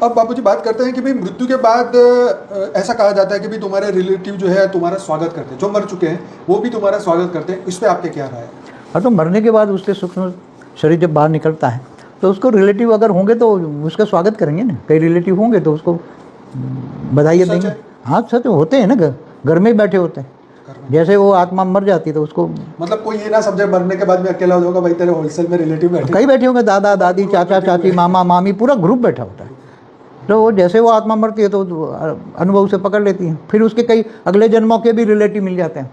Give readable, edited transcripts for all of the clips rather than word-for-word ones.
अब बाबूजी बात करते हैं कि भाई मृत्यु के बाद ऐसा कहा जाता है कि भाई तुम्हारे रिलेटिव जो है तुम्हारा स्वागत करते हैं, जो मर चुके हैं वो भी तुम्हारा स्वागत करते हैं। इस पर आपके क्या राय है? हाँ, तो मरने के बाद उसके सूक्ष्म शरीर जब बाहर निकलता है तो उसको रिलेटिव अगर होंगे तो उसका स्वागत करेंगे ना। कई रिलेटिव होंगे तो उसको बधाई देंगे। हाँ सच होते हैं ना, घर में ही बैठे होते हैं। जैसे वो आत्मा मर जाती है तो उसको मतलब कोई ये ना समझे मरने के बाद में अकेला हो जाएगा, भाई तेरे होलसेल में रिलेटिव बैठे, कई बैठे होंगे, दादा दादी चाचा चाची मामा मामी, पूरा ग्रुप बैठा होता है। तो वो जैसे वो आत्मा मरती है तो अनुभव से पकड़ लेती है। फिर उसके कई अगले जन्मों के भी रिलेटिव मिल जाते हैं।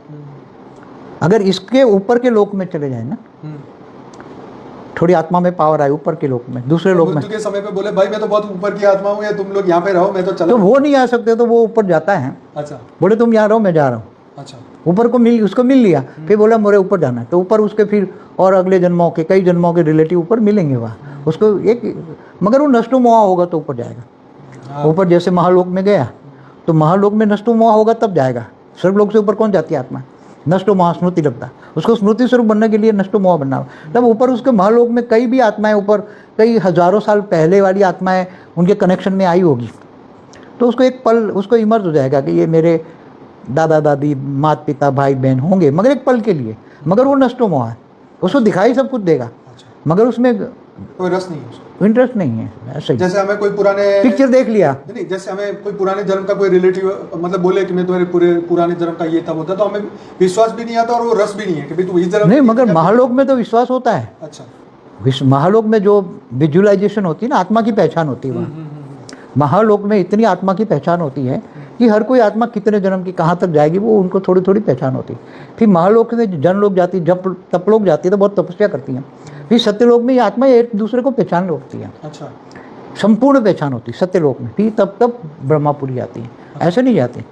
अगर इसके ऊपर के लोक में चले जाए ना, थोड़ी आत्मा में पावर आए ऊपर के लोक में, दूसरे लोक में, मृत्यु के समय पे बोले भाई मैं तो बहुत ऊपर की आत्मा हूँ, तुम लोग यहाँ पे रहो, मैं तो चला, तो वो नहीं आ सकते तो वो ऊपर जाता है। अच्छा, बोले तुम यहाँ रहो मैं जा रहा हूँ। अच्छा, ऊपर को उसको मिल लिया, फिर बोला मेरे ऊपर जाना है, तो ऊपर उसके फिर और अगले जन्मों के कई जन्मों के रिलेटिव ऊपर मिलेंगे वहाँ उसको एक। मगर वो नष्टो मोहा होगा तो ऊपर जाएगा। ऊपर जैसे महालोक में गया तो महालोक में नष्टो मोहा होगा तब जाएगा। स्वर्गलोक से ऊपर कौन जाती है आत्मा? नष्टो मोहा स्मृति लगता, उसको स्मृति स्वरूप बनने के लिए नष्टो मोहा बनना। तब ऊपर उसके महालोक में कई भी आत्माएं ऊपर कई हजारों साल पहले वाली आत्माएं उनके कनेक्शन में आई होगी, तो उसको एक पल उसको इमर्ज हो जाएगा कि ये मेरे दादा दादी माता पिता भाई बहन होंगे, मगर एक पल के लिए। मगर वो नष्टो मोहा है, उसको दिखाई सब कुछ देगा, मगर उसमें कोई रस नहीं है, इंटरेस्ट नहीं है। ऐसे जैसे हमें कोई पुराने पिक्चर देख लिया, नहीं, जैसे हमें कोई पुराने जन्म का कोई रिलेटिव मतलब बोले कि मैं तुम्हारे पूरे पुराने जन्म का ये था वो था, तो हमें विश्वास भी नहीं आता और वो रस भी नहीं है कि भाई तू इस जन्म नहीं। मगर महालोक में तो विश्वास होता है। अच्छा, महालोक में जो विजुअलाइजेशन होती है ना, आत्मा की पहचान होती है वहाँ। महालोक में इतनी आत्मा की पहचान होती है कि हर कोई आत्मा कितने जन्म की कहाँ तक जाएगी वो उनको थोड़ी थोड़ी पहचान होती है। फिर महालोक में जन लोग जाती, जब तप लोग जाती है तो बहुत तपस्या करती हैं। फिर सत्यलोक में ये आत्मा एक दूसरे को पहचान होती है। अच्छा, संपूर्ण पहचान होती है सत्यलोक में। फिर तब ब्रह्मापुरी आती है, ऐसे नहीं जाती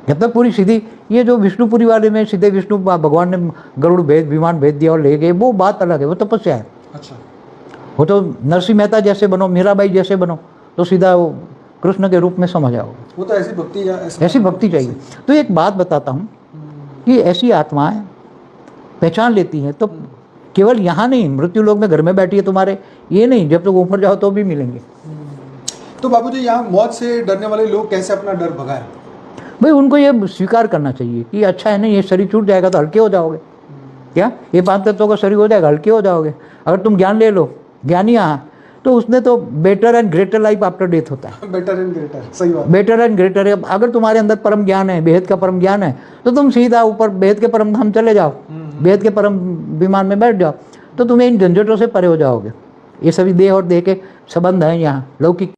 जब तक पूरी सीधी। ये जो विष्णुपुरी वाले में सीधे विष्णु भगवान ने गरुड़ भेद विमान भेज दिया और ले गए, वो बात अलग है, वो तपस्या है। अच्छा, वो तो नरसिंह मेहता जैसे बनो, मीराबाई जैसे बनो तो सीधा वो कृष्ण के रूप में समझ आओ। वो तो ऐसी भक्ति ऐसी भक्ति चाहिए। तो एक बात बताता हूँ कि ऐसी आत्माएं पहचान लेती हैं, तो केवल यहाँ नहीं, मृत्यु लोक में घर में बैठी है तुम्हारे, ये नहीं, जब तक ऊपर जाओ तो भी मिलेंगे। तो बाबूजी यहाँ मौत से डरने वाले लोग कैसे अपना डर भगाएं? भाई उनको ये स्वीकार करना चाहिए कि अच्छा है ना, ये शरीर छूट जाएगा तो हल्के हो जाओगे। क्या ये 5 तत्वों का शरीर हो जाएगा, हल्के हो जाओगे। अगर तुम ज्ञान ले लो, ज्ञानी यहाँ तो उसने तो better and greater life after death होता है। बेटर एंड ग्रेटर, सही बात, बेटर एंड ग्रेटर है। अगर तुम्हारे अंदर परम ज्ञान है, बेहद का परम ज्ञान है, तो तुम सीधा ऊपर बेहद के परम धाम चले जाओ, बेहद के परम विमान में बैठ जाओ, तो तुम्हें इन झंझटों से परे हो जाओगे। ये सभी देह और देह के संबंध हैं यहाँ लौकिक।